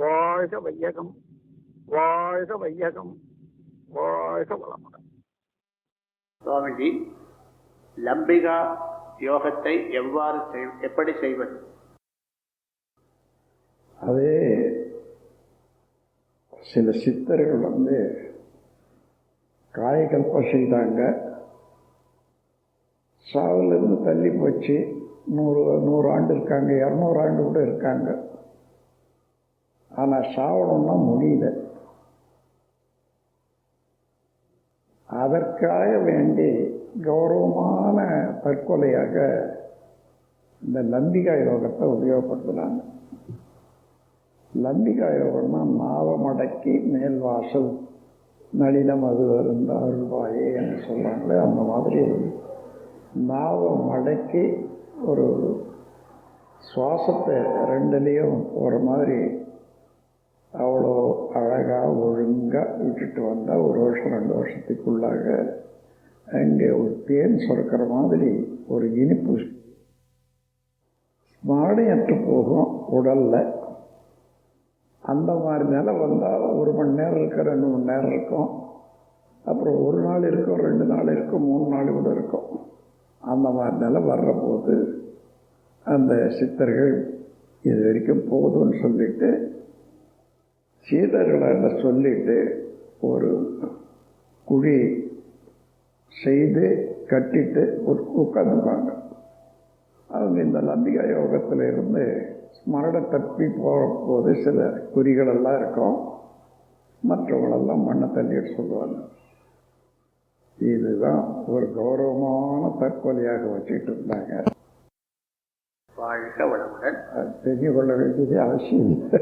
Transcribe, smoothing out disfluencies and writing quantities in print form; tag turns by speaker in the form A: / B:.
A: வாழ்க வையகம், வாழ்க வையகம், வாழ்க வளமுடன்.
B: சுவாமிஜி, லம்பிகா யோகத்தை எப்படி செய்வது?
C: அதே சில சித்தர்கள் காயகல்பம் செய்தாங்க. சாவிலிருந்து தள்ளி போச்சு. 100 ஆண்டு இருக்காங்க, 200 ஆண்டு கூட இருக்காங்க. ஆனால் சாவணும்னா முடியல. அதற்காக வேண்டி கௌரவமான தற்கொலையாக இந்த லம்பிகா யோகத்தை உபயோகப்படுத்துகிறாங்க. லம்பிகா யோகம்னா நாவமடக்கி மேல் வாசல் நளினம் அது இருந்த அருள்வாயே என்று சொல்கிறாங்களே, அந்த மாதிரி நாவை மடக்கி ஒரு சுவாசத்தை ரெண்டுலேயும் ஒரு மாதிரி அவ்வளோ அழகாக ஒழுங்காக விட்டுட்டு வந்தால் 1 வருஷம் 2 வருஷத்துக்குள்ளாக அங்கே ஒரு தேன் சுரக்கிற மாதிரி ஒரு இனிப்பு ஸ்மரணையற்று போகும் உடலில். அந்த மாதிரி நிலை வந்தால் 1 மணி நேரம் இருக்கும், 2 மணி நேரம் இருக்கும். அப்புறம் 1 நாள் இருக்கும், 2 நாள் இருக்கும், 3 நாள் கூட இருக்கும். அந்த மாதிரி நிலை வர்றபோது அந்த சித்தர்கள் இது வரைக்கும் போதும்னு சொல்லிட்டு சீடர்களை சொல்லிட்டு ஒரு குழி செய்து கட்டிட்டு உட்காந்துப்பாங்க. அவங்க இந்த லம்பிகா யோகத்தில் இருந்து ஸ்மரண தப்பி போகும்போது சில குறிகளெல்லாம் இருக்கும். மற்றவங்களெல்லாம் மண்ணை தள்ளிட்டு சொல்லுவாங்க. இதுதான் ஒரு கௌரவமான தற்கொலையாக வச்சுட்டு இருந்தாங்க.
B: வாழ்க வளமுடன்.
C: தெரிந்து கொள்ள வேண்டியது அவசியம் இல்லை.